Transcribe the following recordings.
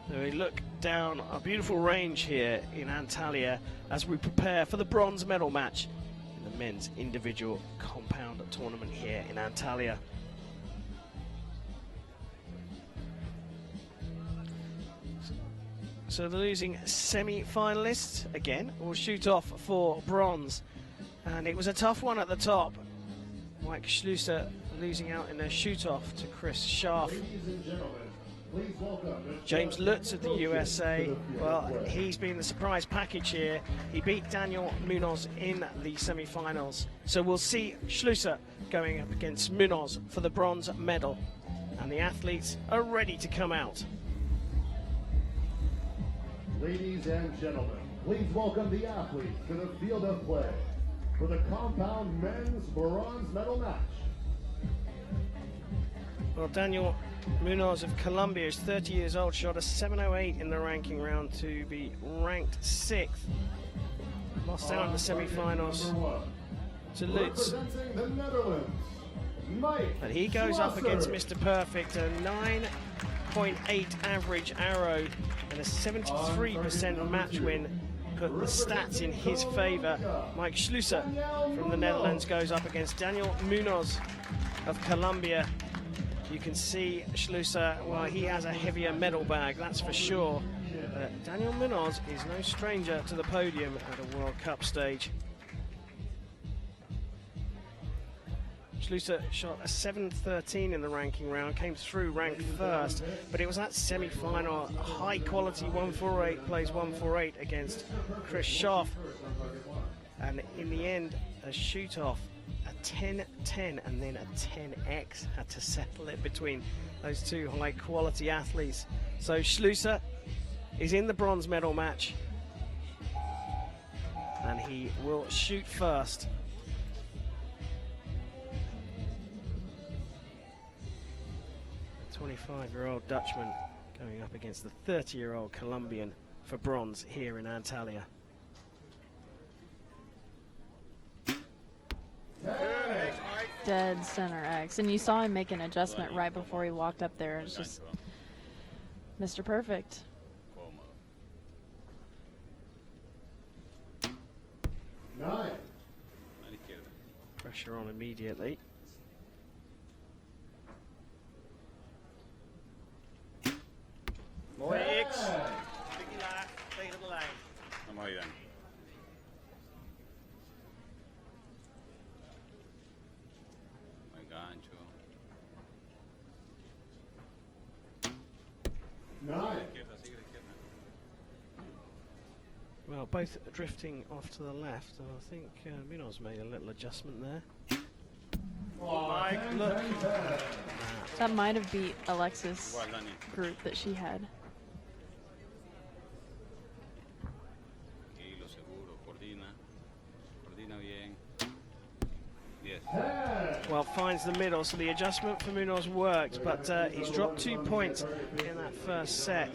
So we look down a beautiful range here in Antalya as we prepare for the bronze medal match in the men's individual compound tournament here in Antalya. So the losing semi-finalists, again, will shoot off for bronze. And it was a tough one at the top. Mike Schloesser losing out in a shoot-off to Chris Scharf. James Lutz of the USA, well, he's been the surprise package here. He beat Daniel Munoz in the semi-finals. So we'll see Schloesser going up against Munoz for the bronze medal. And the athletes are ready to come out. Ladies and gentlemen, please welcome the athletes to the field of play for the compound men's bronze medal match. Well, Daniel Munoz of Colombia is 30 years old, shot a 7.08 in the ranking round to be ranked 6th. Lost out in the semi-finals to Lutz. Representing the Netherlands, Mike And he goes up against Schloesser. Mr. Perfect, a 9.8 average arrow and a 73% match win. Put the stats in his favour. Mike Schloesser from the Netherlands goes up against Daniel Munoz of Colombia. You can see Schloesser, well, he has a heavier medal bag, that's for sure. But Daniel Munoz is no stranger to the podium at a World Cup stage. Schloesser shot a 7.13 in the ranking round, came through ranked first, but it was that semi-final, high quality 148, plays 148 against Chris Scharf. And in the end, a shoot-off, a 10-10 and then a 10x had to settle it between those two high quality athletes. So Schloesser is in the bronze medal match and he will shoot first. The 25-year-old Dutchman going up against the 30-year-old Colombian for bronze here in Antalya. Dead center X, and you saw him make an adjustment right before he walked up there. It's just Mr. Perfect. Nine. Pressure on immediately. Mooi X. Tikkie laag tegen de lijn. Mooi dan. Mooi gancho. Nine. Well, both drifting off to the left, and I think Munoz made a little adjustment there. Mike, look. That might have beat Alexis' group that she had. Well, finds the middle, so the adjustment for Munoz worked, but he's dropped 2 points in that first set.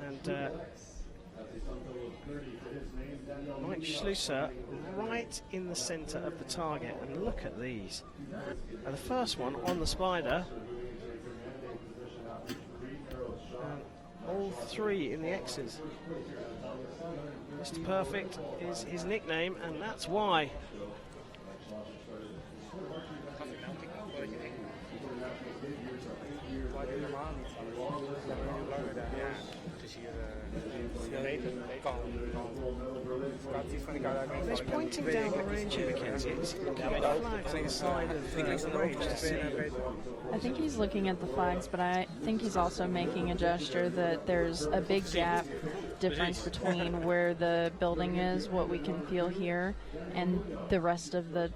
And Mike Schloesser right in the centre of the target, and look at these. And the first one on the spider, and all three in the X's. Mr. Perfect is his nickname, and that's why. He's pointing down the range here, Mackenzie. He's looking at the flags on the side of the range to see. I think he's looking at the flags, but I think he's also making a gesture that there's a big gap difference between where the building is, what we can feel here, and the rest of the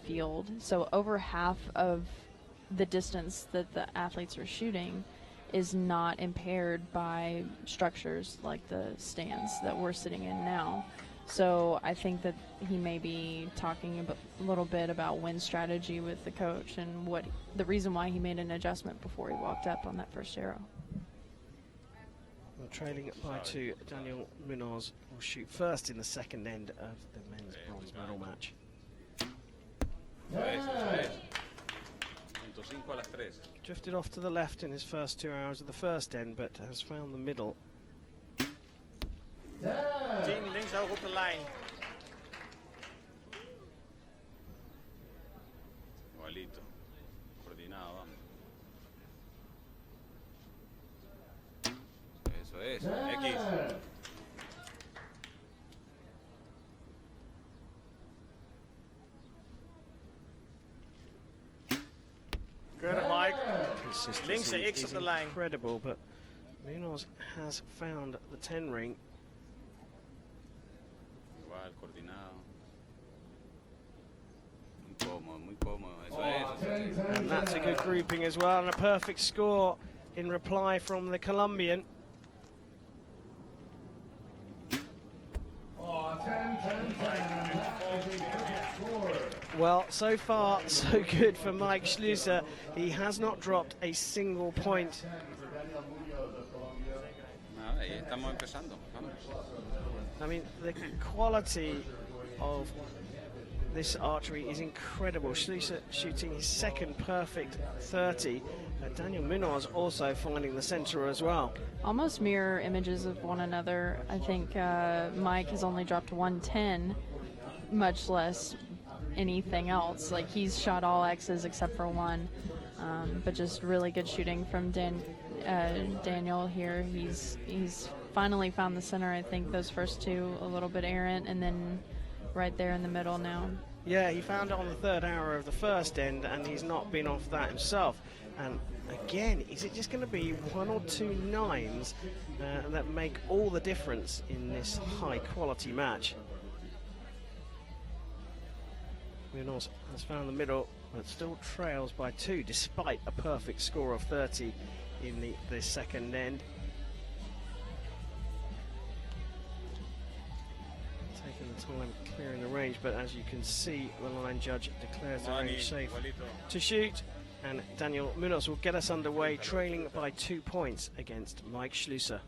field. So over half of the distance that the athletes are shooting is not impaired by structures like the stands that we're sitting in now. So I think that he may be talking a little bit about wind strategy with the coach and what the reason why he made an adjustment before he walked up on that first arrow. Well, trailing by 2, Daniel Munoz will shoot first in the second end of the men's bronze medal match. Drifted off to the left in his first 2 hours of the first end, but has found the middle. 10 links hoog op de lijn. Igualito. Coordinado, vamos. Eso es. X. Good, Mike. Linkse X op de lijn. Incredible, but Munoz has found the 10 ring. Igual, coordinado. Muy cómodo. Eso es. And that's a good grouping as well, and a perfect score in reply from the Colombian. Well, so far, so good for Mike Schloesser. He has not dropped a single point. Nada, ahí estamos empezando. Vamos. I mean, the quality of this archery is incredible. Schloesser shooting his second perfect 30. Daniel Munoz also finding the center as well. Almost mirror images of one another. I think Mike has only dropped 110, much less anything else. Like, he's shot all X's except for one, but just really good shooting from Daniel here. He's finally found the center. I think those first two a little bit errant, and then right there in the middle now. Yeah, he found it on the third hour of the first end, and he's not been off that himself. And again, is it just going to be 1 or 2 nines that make all the difference in this high-quality match? Munoz has found the middle, but still trails by 2, despite a perfect score of 30 in the second end. Taking the time clearing the range, but as you can see, the line judge declares the range safe to shoot, and Daniel Munoz will get us underway, trailing by 2 points against Mike Schloesser.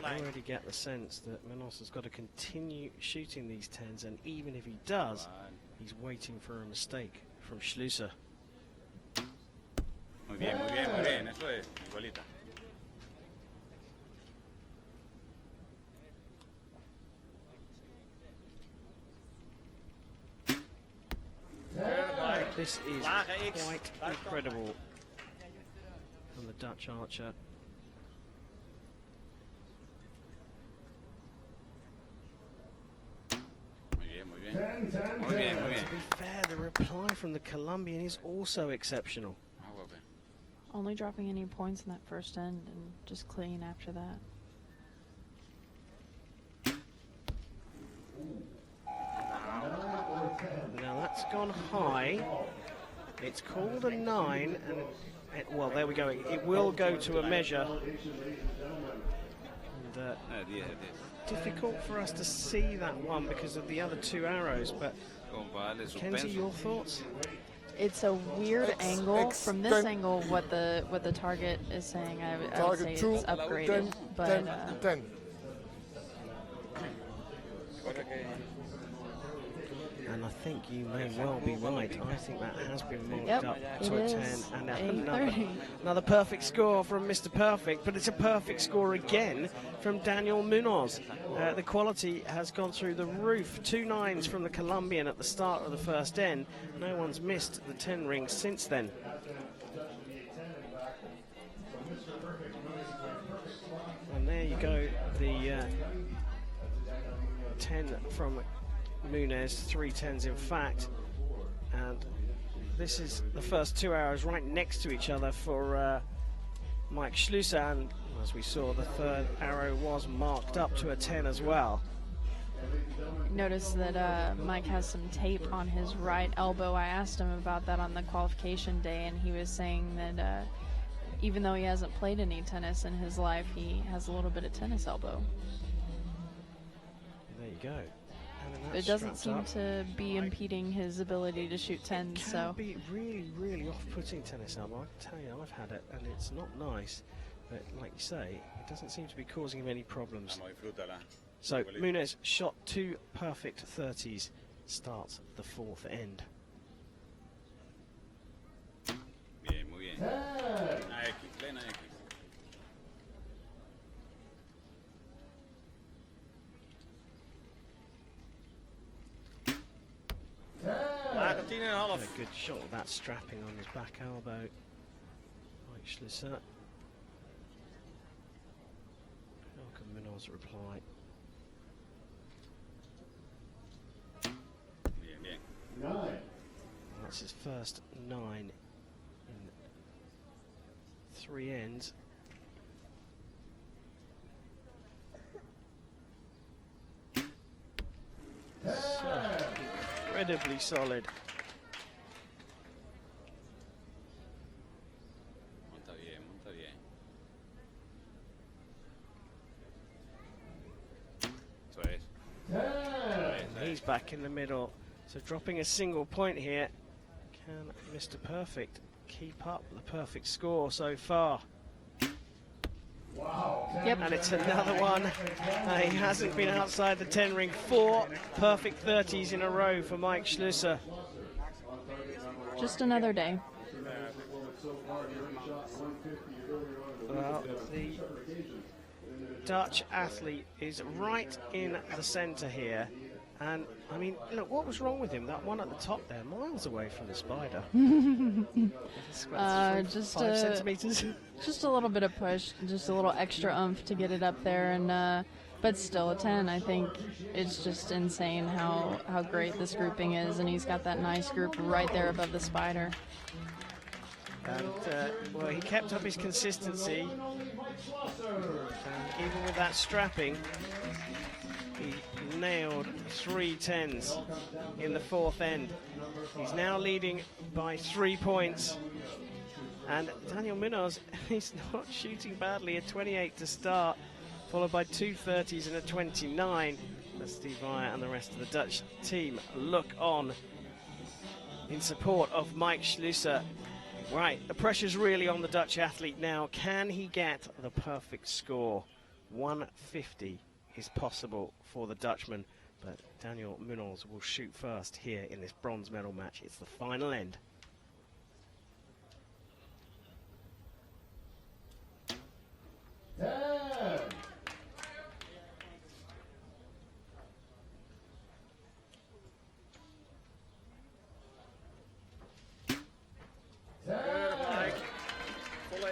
I already get the sense that Munoz has got to continue shooting these 10s, and even if he does, he's waiting for a mistake from Schloesser. Muy bien, muy bien, muy bien. Eso es. Igualita. This is quite incredible from the Dutch archer. Muy bien, muy bien. To be fair, the reply from the Colombian is also exceptional. Only dropping any points in that first end and just clean after that. Now that's gone high. It's called a 9, and well, there we go. It will go to a measure. And, difficult for us to see that one because of the other 2 arrows, but Kenzie, your thoughts? It's a weird angle. From this angle, what the target is saying, I would say it's upgraded. But 10. And I think you may well be right. I think that has been marked up to a 10. And another perfect score from Mr. Perfect, but it's a perfect score again from Daniel Munoz. The quality has gone through the roof. 2 9s from the Colombian at the start of the first end. No one's missed the 10 ring since then. And there you go, the 10 from Munoz, 3 10s in fact, and this is the first 2 hours right next to each other for Mike Schloesser, and as we saw, the third arrow was marked up to a 10 as well. Notice that Mike has some tape on his right elbow. I asked him about that on the qualification day, and he was saying that even though he hasn't played any tennis in his life, he has a little bit of tennis elbow. go. And It doesn't seem to be impeding his ability to shoot 10, It can so be really, really off-putting, tennis elbow. I can tell you, I've had it, and it's not nice. But like you say, it doesn't seem to be causing him any problems. Vamos, disfrútala. So Munoz shot 2 perfect 30s, starts the 4th end. Bien, muy bien. Una X, plena X. Argentina in half. A good shot with that strapping on his back elbow. Mike Schloesser. Welcome Munoz reply. Bien, bien. 9. That's his first 9 in 3 ends. So, incredibly solid. Monta bien, monta bien. Eso es. 10. And he's back in the middle. So dropping a single point here. Can Mr. Perfect keep up the perfect score so far? Wow. yep. And it's another one. He hasn't been outside the 10 ring. 4 perfect 30s in a row for Mike Schloesser. Just another day. Well, the Dutch athlete is right in the centre here. And, I mean, look, what was wrong with him? That one at the top there, miles away from the spider. Just 5 centimetres. Just a little bit of push, just a little extra oomph to get it up there, and but still a 10. I think it's just insane how great this grouping is, and he's got that nice group right there above the spider. And, well, he kept up his consistency. And even with that strapping, he nailed 3 10s in the 4th end. He's now leading by 3 points. And Daniel Munoz, he's not shooting badly, a 28 to start, followed by 2 30s and a 29. But Steve Meyer and the rest of the Dutch team look on in support of Mike Schloesser. Right, the pressure's really on the Dutch athlete now. Can he get the perfect score? 150 is possible for the Dutchman, but Daniel Munoz will shoot first here in this bronze medal match. It's the final end.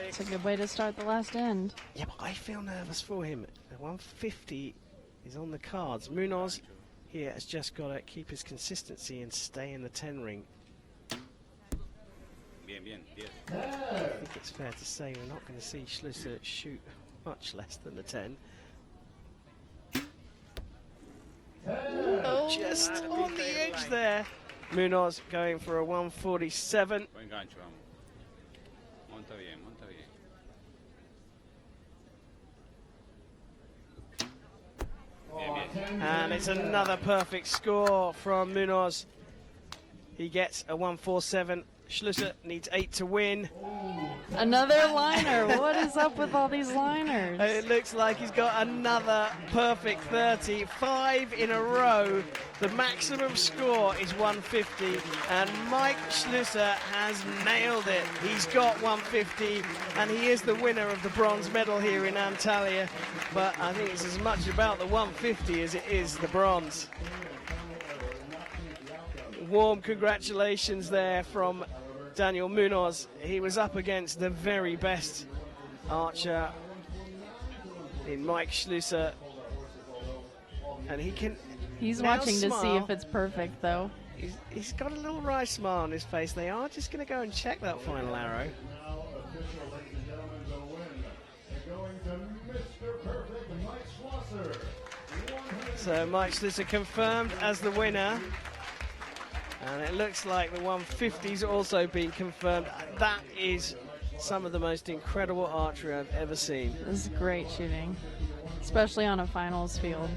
It's a good way to start the last end. Yeah, but I feel nervous for him. The 150 is on the cards. Munoz here has just got to keep his consistency and stay in the 10 ring. Bien, bien, 10. I think it's fair to say we're not going to see Schloesser shoot much less than the 10. Oh, just on the edge there. Munoz going for a 147. Buen gancho, vamos. Monta bien, monta bien. Bien, bien. And it's another perfect score from Munoz. He gets a 147. Schloesser needs 8 to win. Another liner. What is up with all these liners? It looks like he's got another perfect 30, 5 in a row. The maximum score is 150, and Mike Schloesser has nailed it. He's got 150, and he is the winner of the bronze medal here in Antalya. But I think it's as much about the 150 as it is the bronze. Warm congratulations there from Daniel Munoz. He was up against the very best archer in Mike Schloesser, and he can. He's now watching to see smile. if it's perfect, though. He's got a little wry smile on his face. They are just going to go and check that final arrow. Now, official, ladies and gentlemen, the win. Going to Mr. Perfect, Mike Schloesser. So Mike Schloesser confirmed as the winner. And it looks like the 150's also been confirmed. That is some of the most incredible archery I've ever seen. This is great shooting, especially on a finals field.